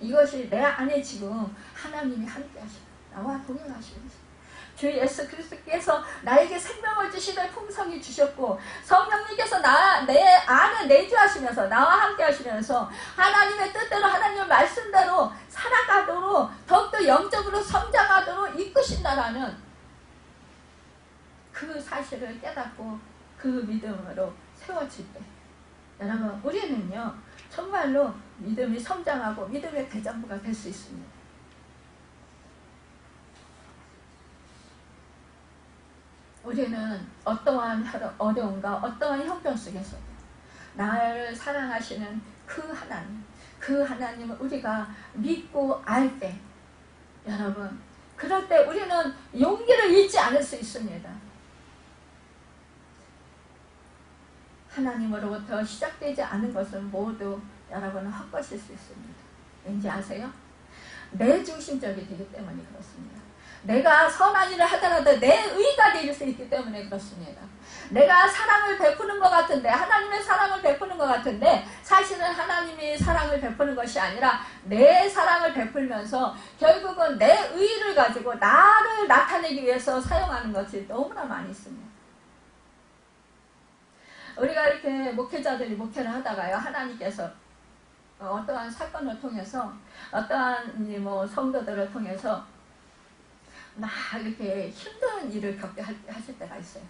이것이 내 안에 지금 하나님이 함께 하시나, 나와 동행하시면서 주 예수 그리스도께서 나에게 생명을 주시는 풍성이 주셨고, 성령님께서 내 안에 내주하시면서 나와 함께 하시면서 하나님의 뜻대로, 하나님의 말씀대로 살아가도록, 더욱더 영적으로 성장하도록 이끄신다라는 그 사실을 깨닫고 그 믿음으로 세워질 때, 여러분, 우리는요 정말로 믿음이 성장하고 믿음의 대장부가 될 수 있습니다. 우리는 어떠한 어려움과 어떠한 형편 속에서도 나를 사랑하시는 그 하나님을 우리가 믿고 알 때, 여러분, 그럴 때 우리는 용기를 잃지 않을 수 있습니다. 하나님으로부터 시작되지 않은 것은 모두 여러분은 헛것일 수 있습니다. 왠지 아세요? 내 중심적이 되기 때문에 그렇습니다. 내가 선한 일을 하더라도 내 의가 될 수 있기 때문에 그렇습니다. 내가 사랑을 베푸는 것 같은데, 하나님의 사랑을 베푸는 것 같은데 사실은 하나님이 사랑을 베푸는 것이 아니라 내 사랑을 베풀면서 결국은 내 의를 가지고 나를 나타내기 위해서 사용하는 것이 너무나 많이 있습니다. 우리가 이렇게 목회자들이 목회를 하다가요, 하나님께서 어떠한 사건을 통해서, 어떠한 뭐 성도들을 통해서 막 이렇게 힘든 일을 겪게 하실 때가 있어요.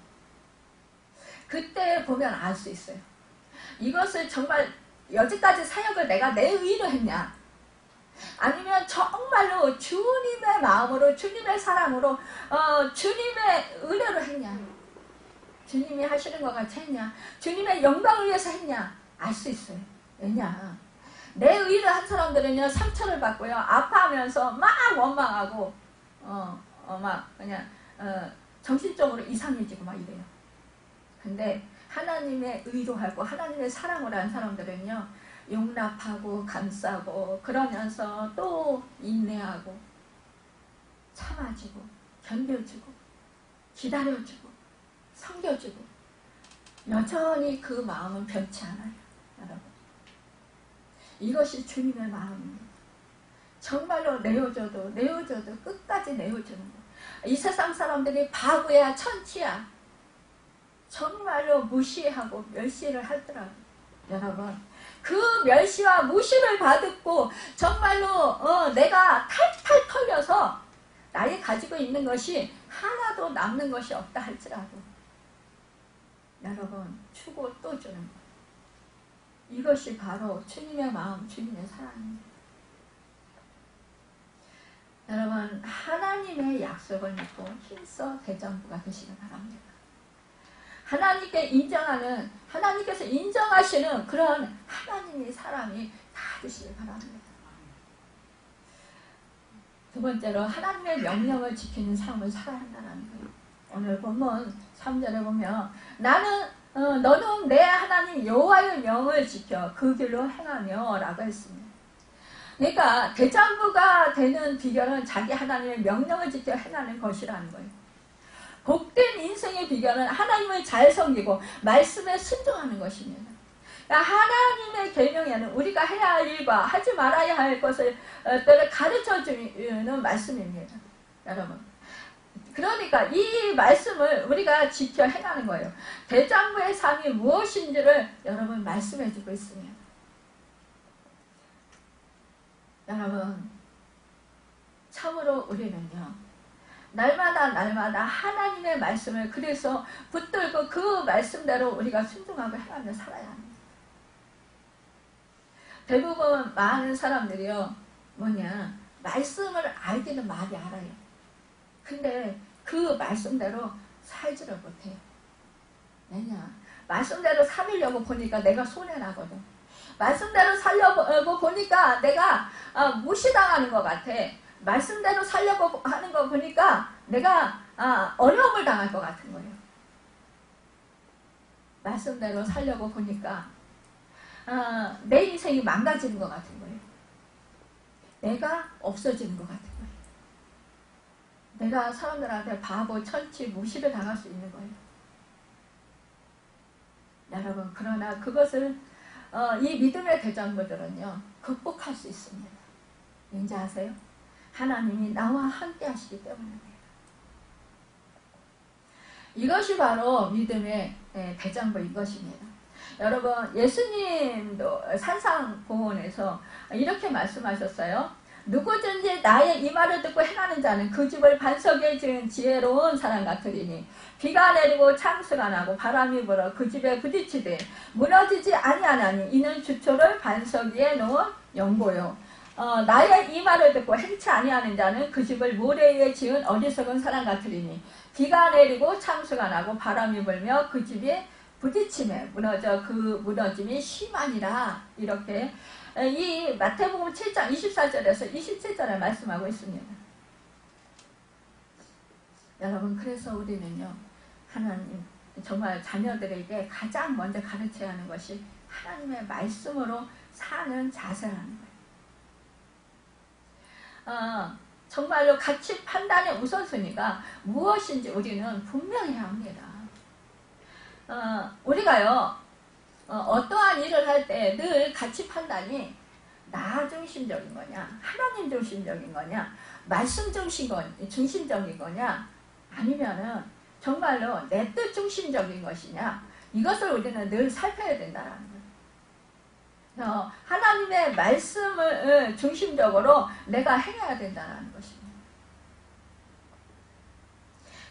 그때 보면 알 수 있어요. 이것을 정말 여지까지 사역을 내가 내 의로 했냐, 아니면 정말로 주님의 마음으로, 주님의 사랑으로, 주님의 은혜로 했냐, 주님이 하시는 것 같이 했냐, 주님의 영광을 위해서 했냐, 알 수 있어요. 왜냐, 내 의를 한 사람들은요, 상처를 받고요, 아파하면서 막 원망하고 막 그냥 정신적으로 이상해지고 막 이래요. 근데 하나님의 의로 하고 하나님의 사랑으로 한 사람들은요, 용납하고 감싸고 그러면서 또 인내하고 참아주고 견뎌주고 기다려주고 섬겨주고, 여전히 그 마음은 변치 않아요. 여러분, 이것이 주님의 마음입니다. 정말로 내어줘도 끝까지 내어주는 거. 이 세상 사람들이 바보야 천치야 정말로 무시하고 멸시를 하더라고요. 여러분, 그 멸시와 무시를 받고 정말로 내가 탈탈 털려서 나의 가지고 있는 것이 하나도 남는 것이 없다 할지라도 여러분 주고 또 주는 것, 이것이 바로 주님의 마음, 주님의 사랑입니다. 여러분, 하나님의 약속을 믿고 힘써 대장부가 되시기 바랍니다. 하나님께 인정하는, 하나님께서 인정하시는 그런 하나님의 사람이 다 되시기 바랍니다. 두 번째로, 하나님의 명령을 지키는 삶을 살아야 한다는 거예요. 오늘 본문 3절에 보면 너는 내 하나님 여호와의 명을 지켜 그 길로 행하며 라고 했습니다. 그러니까 대장부가 되는 비결은 자기 하나님의 명령을 지켜 행하는 것이라는 거예요. 복된 인생의 비결은 하나님을 잘 섬기고 말씀에 순종하는 것입니다. 그러니까 하나님의 계명에는 우리가 해야 할 일과 하지 말아야 할 것을 가르쳐주는 말씀입니다. 여러분, 그러니까 이 말씀을 우리가 지켜 행하는 거예요. 대장부의 삶이 무엇인지를 여러분 말씀해주고 있습니다. 여러분, 참으로 우리는요, 날마다 하나님의 말씀을 그래서 붙들고 그 말씀대로 우리가 순종하고 행하며 살아야 합니다. 대부분 많은 사람들이요, 말씀을 알기는 많이 알아요. 근데 그 말씀대로 살지를 못해요. 왜냐, 말씀대로 살려고 보니까 내가 손해나거든. 말씀대로 살려고 보니까 내가 무시당하는 것 같아. 말씀대로 살려고 하는 거 보니까 내가 어려움을 당할 것 같은 거예요. 말씀대로 살려고 보니까 내 인생이 망가지는 것 같은 거예요. 내가 없어지는 것 같은 거예요. 내가 사람들한테 바보, 천치, 무시를 당할 수 있는 거예요. 여러분, 그러나 그것을 이 믿음의 대장부들은요, 극복할 수 있습니다. 왠지 아세요? 하나님이 나와 함께 하시기 때문입니다. 이것이 바로 믿음의 대장부인 것입니다. 여러분, 예수님도 산상보훈에서 이렇게 말씀하셨어요. 누구든지 나의 이 말을 듣고 행하는 자는 그 집을 반석에 지은 지혜로운 사람 같으리니 비가 내리고 창수가 나고 바람이 불어 그 집에 부딪히되 무너지지 아니하나니 이는 주초를 반석 위에 놓은 연고요. 나의 이 말을 듣고 행치 아니하는 자는 그 집을 모래 위에 지은 어리석은 사람 같으리니 비가 내리고 창수가 나고 바람이 불며 그 집이 부딪힘에 무너져 그 무너짐이 심하니라. 이렇게 이 마태복음 7장 24절에서 27절에 말씀하고 있습니다. 여러분, 그래서 우리는요, 하나님 정말 자녀들에게 가장 먼저 가르쳐야 하는 것이 하나님의 말씀으로 사는 자세라는 거예요. 정말로 가치 판단의 우선순위가 무엇인지 우리는 분명히 합니다. 우리가요, 어떠한 일을 할 때 늘 가치 판단이 나 중심적인 거냐, 하나님 중심적인 거냐, 말씀 중심적인 거냐, 아니면은 정말로 내 뜻 중심적인 것이냐, 이것을 우리는 늘 살펴야 된다는 거예요. 하나님의 말씀을 중심적으로 내가 행해야 된다는 것입니다.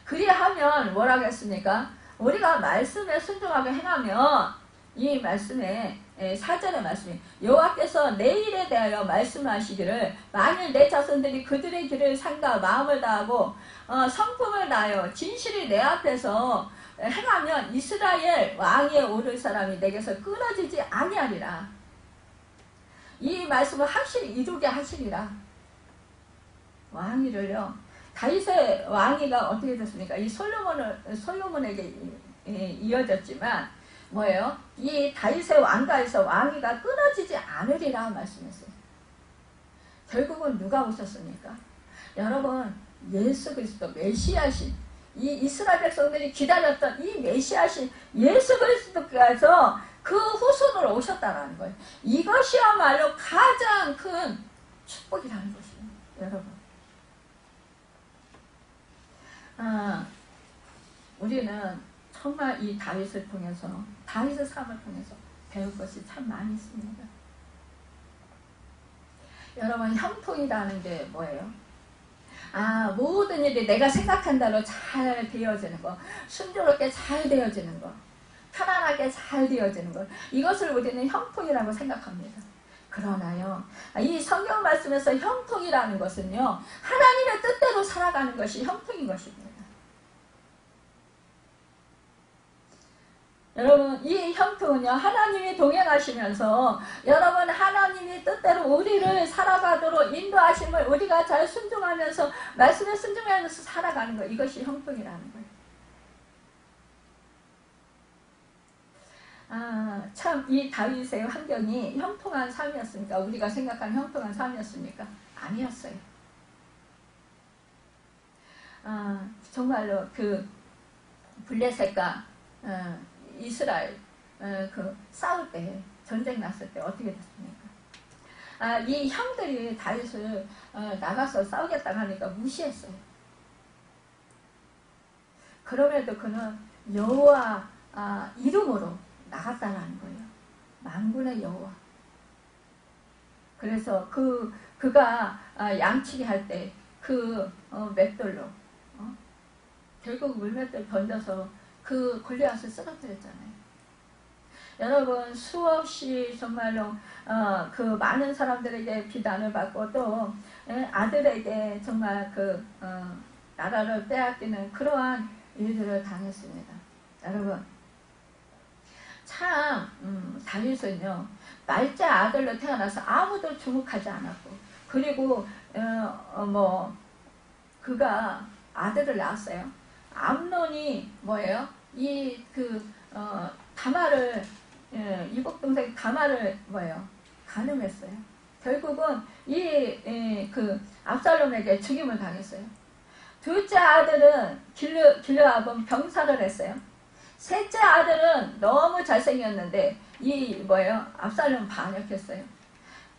그리하면 뭐라겠습니까? 우리가 말씀에 순종하게 행하면 이 말씀에 사전의 말씀이 여호와께서 내 일에 대하여 말씀하시기를 만일 내 자손들이 그들의 길을 삼가 마음을 다하고 성품을 다하여 진실이 내 앞에서 행하면 이스라엘 왕위에 오를 사람이 내게서 끊어지지 아니하리라. 이 말씀을 확실히 이루게 하시리라. 왕위를요, 다윗의 왕위가 어떻게 됐습니까? 이 솔로몬에게 이어졌지만 뭐예요? 이 다윗의 왕가에서 왕위가 끊어지지 않으리라 말씀했어요. 결국은 누가 오셨습니까? 여러분, 예수 그리스도 메시아신, 이 이스라엘 백성들이 기다렸던 이 메시아신 예수 그리스도께서 그 후손으로 오셨다는 거예요. 이것이야말로 가장 큰 축복이라는 것이에요, 여러분. 우리는 정말 이 다윗을 통해서, 다윗의 삶을 통해서 배울 것이 참 많이 있습니다. 여러분, 형통이라는 게 뭐예요? 모든 일이 내가 생각한 대로 잘 되어지는 거, 순조롭게 잘 되어지는 거, 편안하게 잘 되어지는 것, 이것을 우리는 형통이라고 생각합니다. 그러나요, 이 성경 말씀에서 형통이라는 것은요, 하나님의 뜻대로 살아가는 것이 형통인 것입니다. 여러분, 이 형통은요, 하나님이 동행하시면서 여러분 하나님이 뜻대로 우리를 살아가도록 인도하심을 우리가 잘 순종하면서 말씀에 순종하면서 살아가는 것, 이것이 형통이라는 거예요. 참 이 다윗의 환경이 형통한 삶이었습니까? 우리가 생각하는 형통한 삶이었습니까? 아니었어요. 정말로 그 블레셋과 이스라엘 싸울 때, 전쟁 났을 때 어떻게 됐습니까? 이 형들이 다윗을 나가서 싸우겠다고 하니까 무시했어요. 그럼에도 그는 여호와 이름으로 나갔다라는 거예요. 만군의 여호와. 그래서 그가 양치기 할 때 그 맷돌로 결국 물맷돌 던져서 그 골리앗을 쓰러뜨렸잖아요. 여러분, 수없이 정말로 그 많은 사람들에게 비난을 받고 또 아들에게 정말 나라를 빼앗기는 그러한 일들을 당했습니다. 여러분, 참 다윗은요, 말자 아들로 태어나서 아무도 주목하지 않았고, 그리고 그가 아들을 낳았어요. 암논이 뭐예요? 다말을, 이복 동생 다말을 간음했어요. 결국은 압살롬에게 죽임을 당했어요. 둘째 아들은 길르압은 병사를 했어요. 셋째 아들은 너무 잘생겼는데 압살롬 반역했어요.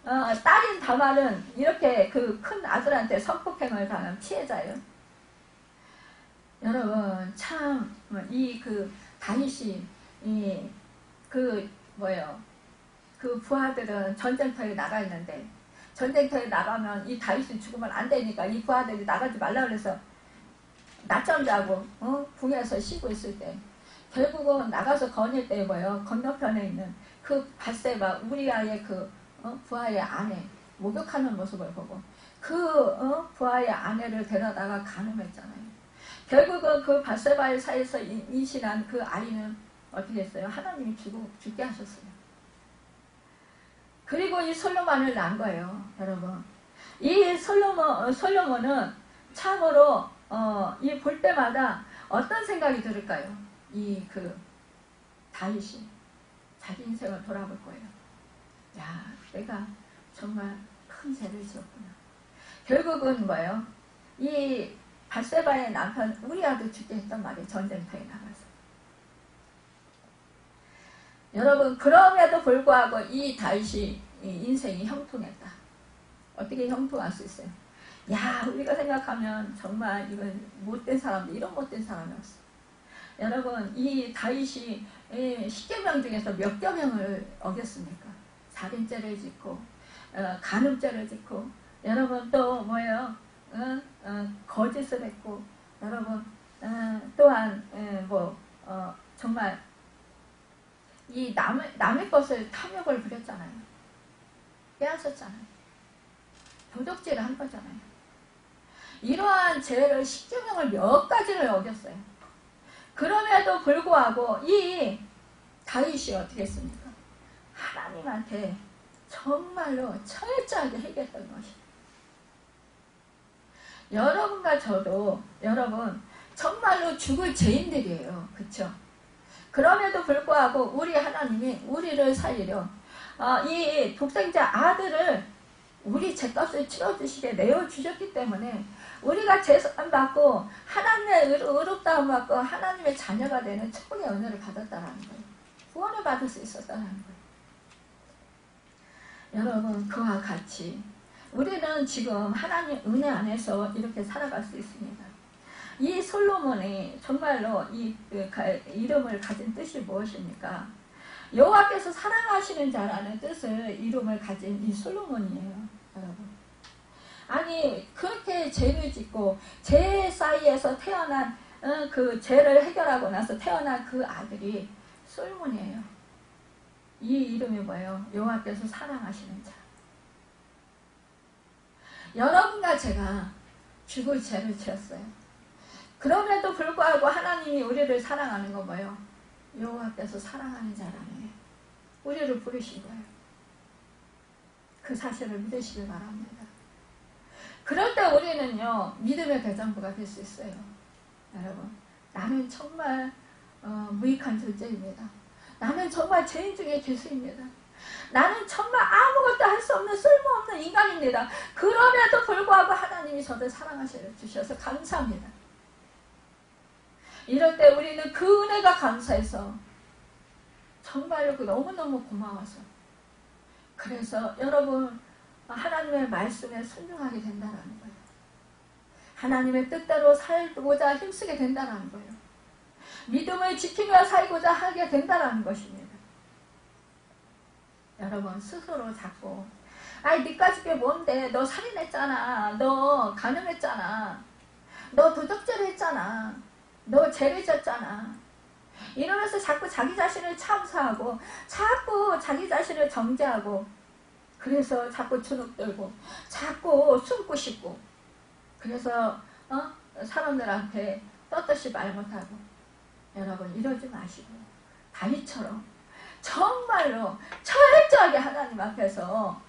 딸인 다말은 이렇게 그 큰 아들한테 성폭행을 당한 피해자예요. 여러분, 참 다윗이 그 부하들은 전쟁터에 나가 있는데, 전쟁터에 나가면 이 다윗이 죽으면 안 되니까 이 부하들이 나가지 말라 그래서 낮잠 자고 궁에서 쉬고 있을 때, 결국은 나가서 거닐 때 건너편에 있는 그 밧세바 우리아의 부하의 아내 목욕하는 모습을 보고 부하의 아내를 데려다가 간음했잖아요. 결국은 그 밧세바의 사이에서 임신한 그 아이는 어떻게 했어요? 하나님이 죽게 하셨어요. 그리고 이 솔로몬을 낳은 거예요, 여러분. 이 솔로몬은 참으로 이 볼 때마다 어떤 생각이 들을까요? 다윗이 자기 인생을 돌아볼 거예요. 야, 내가 정말 큰 죄를 지었구나. 결국은 뭐예요? 이 밧세바의 남편 우리아도 죽게 했단 말이에요. 전쟁터에 나가서. 여러분, 그럼에도 불구하고 이 다윗이 인생이 형통했다. 어떻게 형통할 수 있어요? 야, 우리가 생각하면 정말 이건 못된 사람들, 이런 못된 사람이 없어. 여러분, 이 다윗이 10계명 중에서 몇 계명을 어겼습니까? 살인죄를 짓고 간음죄를 짓고, 여러분 또 뭐예요? 거짓을 했고, 여러분 또한 정말 이 남의 것을 탐욕을 부렸잖아요. 빼앗았잖아요. 도둑질을 한 거잖아요. 이러한 죄를 10계명을 몇 가지를 어겼어요. 그럼에도 불구하고 이 다윗이 어떻게 했습니까? 하나님한테 정말로 철저하게 회개했던 것이. 여러분과 저도, 여러분 정말로 죽을 죄인들이에요. 그렇죠? 그럼에도 불구하고 우리 하나님이 우리를 살리려 이 독생자 아들을 우리 죄값을 치러주시게 내어주셨기 때문에 우리가 죄사함 받고 하나님의 의롭다함 받고 하나님의 자녀가 되는 천국의 은혜를 받았다는 거예요. 구원을 받을 수 있었다는 거예요. 여러분, 그와 같이 우리는 지금 하나님 은혜 안에서 이렇게 살아갈 수 있습니다. 이 솔로몬이 정말로 이 이름을 가진 뜻이 무엇입니까? 여호와께서 사랑하시는 자라는 뜻을 이름을 가진 이 솔로몬이에요. 여러분, 아니 그렇게 죄를 짓고 죄 사이에서 태어난 그 죄를 해결하고 나서 태어난 그 아들이 솔로몬이에요. 이 이름이 뭐예요? 여호와께서 사랑하시는 자. 여러분과 제가 죽을 죄를 지었어요. 그럼에도 불구하고 하나님이 우리를 사랑하는 건 뭐예요? 여호와께서 사랑하는 자라네. 우리를 부르신 거예요. 그 사실을 믿으시길 바랍니다. 그럴 때 우리는요, 믿음의 대장부가 될 수 있어요. 여러분, 나는 정말 무익한 존재입니다. 나는 정말 죄인 중에 죄수입니다. 나는 정말 아무것도 할 수 없는 쓸모없는 인간입니다. 그럼에도 불구하고 하나님이 저를 사랑하셔 주셔서 감사합니다. 이럴 때 우리는 그 은혜가 감사해서 정말로 너무너무 고마워서, 그래서 여러분 하나님의 말씀에 순종하게 된다는 거예요. 하나님의 뜻대로 살고자 힘쓰게 된다는 거예요. 믿음을 지키며 살고자 하게 된다는 것입니다. 여러분 스스로 자꾸 아이 니까짓 게 뭔데, 너 살인했잖아, 너 간음했잖아, 너 도적질 했잖아, 너 죄를 졌잖아, 이러면서 자꾸 자기 자신을 참사하고 자꾸 자기 자신을 정죄하고, 그래서 자꾸 주눅들고 자꾸 숨고 싶고, 그래서 사람들한테 떳떳이 말 못하고. 여러분 이러지 마시고 다윗처럼 정말로 철저하게 하나님 앞에서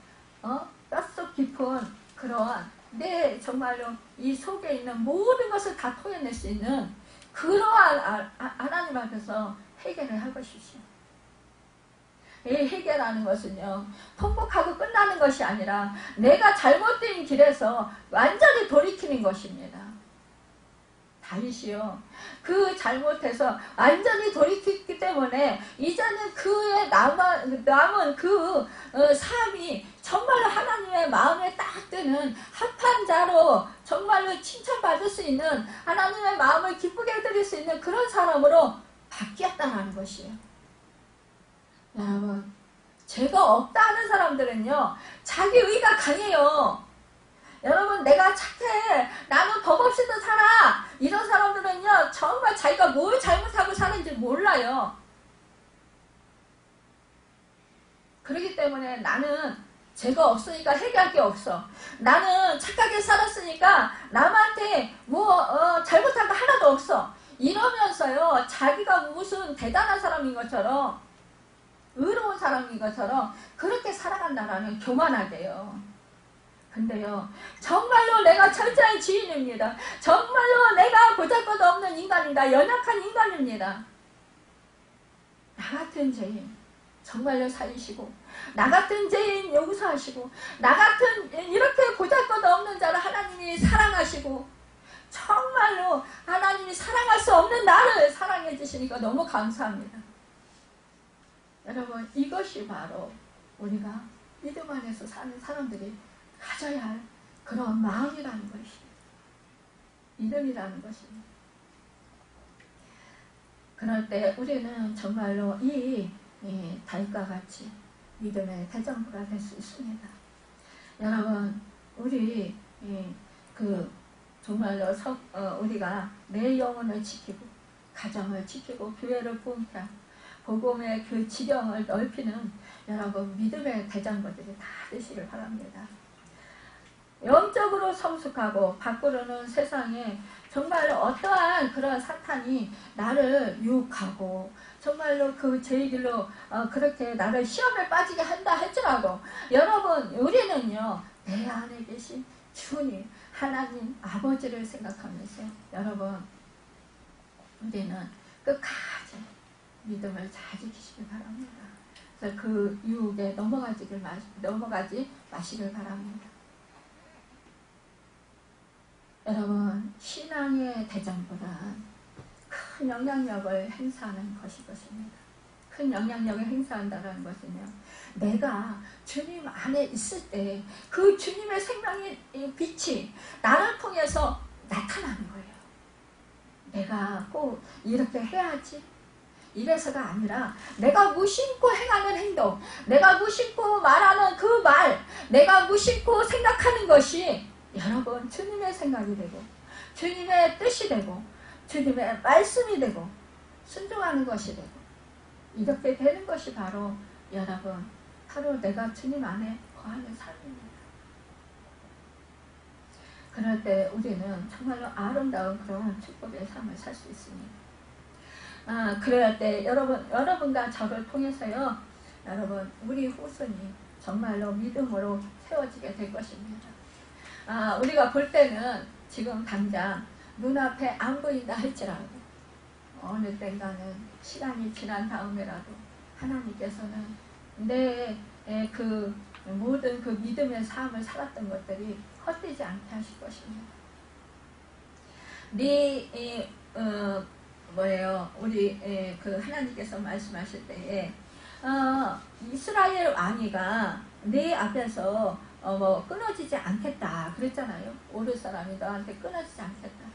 뼛속 깊은 그러한 내 정말로 이 속에 있는 모든 것을 다 토해낼 수 있는 그러한 하나님 앞에서 회개를 할 것이죠. 이 회개라는 것은요, 통곡하고 끝나는 것이 아니라 내가 잘못된 길에서 완전히 돌이키는 것입니다. 다윗이요, 그 잘못해서 완전히 돌이켰기 때문에 이제는 그의 남은 그 삶이 정말로 하나님의 마음에 딱 드는 합한 자로 정말로 칭찬받을 수 있는, 하나님의 마음을 기쁘게 해드릴 수 있는 그런 사람으로 바뀌었다는 것이에요. 여러분, 죄가 없다 하는 사람들은요, 자기 의가 강해요. 여러분, 내가 착해, 나는 법 없이도 살아, 이런 사람들은요 정말 자기가 뭘 잘못하고 사는지 몰라요. 그렇기 때문에 나는 죄가 없으니까 해결할 게 없어, 나는 착하게 살았으니까 남한테 잘못한 거 하나도 없어, 이러면서요 자기가 무슨 대단한 사람인 것처럼, 의로운 사람인 것처럼 그렇게 살아간다라는 교만하게요. 근데요, 정말로 내가 철저한 지인입니다. 정말로 내가 보잘것없는 인간이다. 연약한 인간입니다. 나 같은 죄인 정말로 살리시고, 나 같은 죄인 용서하시고, 나 같은 이렇게 보잘것없는 자를 하나님이 사랑하시고, 정말로 하나님이 사랑할 수 없는 나를 사랑해 주시니까 너무 감사합니다. 여러분, 이것이 바로 우리가 믿음 안에서 사는 사람들이 가져야 할 그런 마음이라는 것이, 믿음이라는 것입니다. 그럴 때 우리는 정말로 이 다윗과 같이 믿음의 대장부가 될 수 있습니다. 여러분, 우리 정말로 우리가 내 영혼을 지키고, 가정을 지키고, 교회를 부흥케, 복음의 그 지령을 넓히는 여러분 믿음의 대장부들이 다 되시길 바랍니다. 영적으로 성숙하고 밖으로는 세상에 정말로 어떠한 그런 사탄이 나를 유혹하고 정말로 그 죄의 길로 그렇게 나를 시험에 빠지게 한다 할지라도, 여러분 우리는요 내 안에 계신 주님 하나님 아버지를 생각하면서 여러분 우리는 끝까지 믿음을 잘 지키시길 바랍니다. 그래서 그 유혹에 넘어가지 마시길 바랍니다. 여러분, 신앙의 대장부란 큰 영향력을 행사하는 것입니다. 큰 영향력을 행사한다는 것은요, 내가 주님 안에 있을 때 그 주님의 생명의 빛이 나를 통해서 나타나는 거예요. 내가 꼭 이렇게 해야지 이래서가 아니라, 내가 무심코 행하는 행동, 내가 무심코 말하는 그 말, 내가 무심코 생각하는 것이 여러분 주님의 생각이 되고, 주님의 뜻이 되고, 주님의 말씀이 되고, 순종하는 것이 되고, 이렇게 되는 것이 바로 여러분 바로 내가 주님 안에 거하는 삶입니다. 그럴 때 우리는 정말로 아름다운 그런 축복의 삶을 살 수 있습니다. 그럴 때 여러분과 저를 통해서요, 여러분 우리 후손이 정말로 믿음으로 세워지게 될 것입니다. 우리가 볼 때는 지금 당장 눈앞에 안 보인다 할지라도 어느 때인가는 시간이 지난 다음에라도 하나님께서는 내 그 모든 그 믿음의 삶을 살았던 것들이 헛되지 않게 하실 것입니다. 우리 그 하나님께서 말씀하실 때에 이스라엘 왕이가 내 앞에서 끊어지지 않겠다 그랬잖아요. 오를 사람이 너한테 끊어지지 않겠다.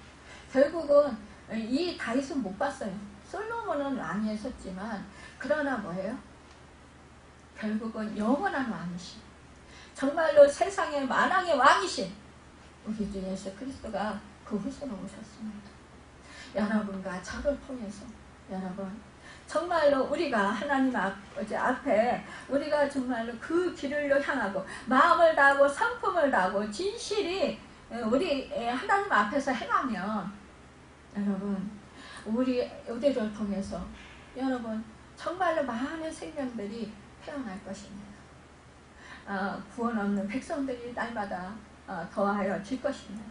결국은 이 다윗은 못 봤어요. 솔로몬은 왕위에 섰지만, 그러나 뭐예요? 결국은 영원한 왕이신, 정말로 세상의 만왕의 왕이신 우리 주 예수 그리스도가 그 후손으로 오셨습니다. 여러분과 저를 통해서 여러분 정말로 우리가 하나님 앞에 우리가 정말로 그 길을 향하고 마음을 다하고 성품을 다하고 진실이 우리 하나님 앞에서 행하면 여러분 우리를 통해서 여러분 정말로 많은 생명들이 태어날 것입니다. 구원 없는 백성들이 날마다 더하여 질 것입니다.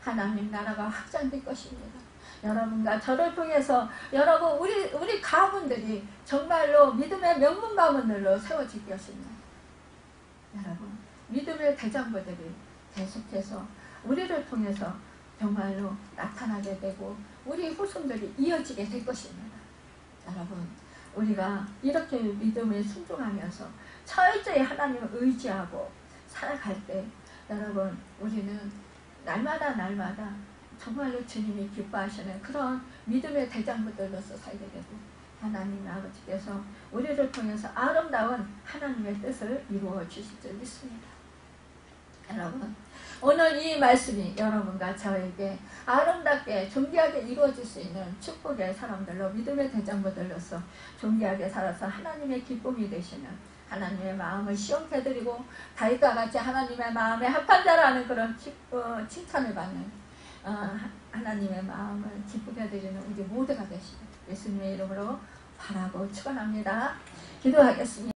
하나님 나라가 확장될 것입니다. 여러분과 저를 통해서 여러분 우리 가문들이 정말로 믿음의 명문 가문들로 세워질 것입니다. 여러분 믿음의 대장부들이 계속해서 우리를 통해서 정말로 나타나게 되고 우리 후손들이 이어지게 될 것입니다. 여러분 우리가 이렇게 믿음에 순종하면서 철저히 하나님을 의지하고 살아갈 때 여러분 우리는 날마다 정말로 주님이 기뻐하시는 그런 믿음의 대장부들로서 살게 되고, 하나님 아버지께서 우리를 통해서 아름다운 하나님의 뜻을 이루어 주실 줄 믿습니다. 여러분 오늘 이 말씀이 여러분과 저에게 아름답게 존귀하게 이루어질 수 있는 축복의 사람들로 믿음의 대장부들로서 존귀하게 살아서 하나님의 기쁨이 되시는, 하나님의 마음을 시원케 해드리고 다윗과 같이 하나님의 마음에 합한 자라는 그런 칭찬을 받는 하나님의 마음을 기쁘게 해드리는 우리 모두가 되시고 예수님의 이름으로 바라고 축원합니다. 기도하겠습니다.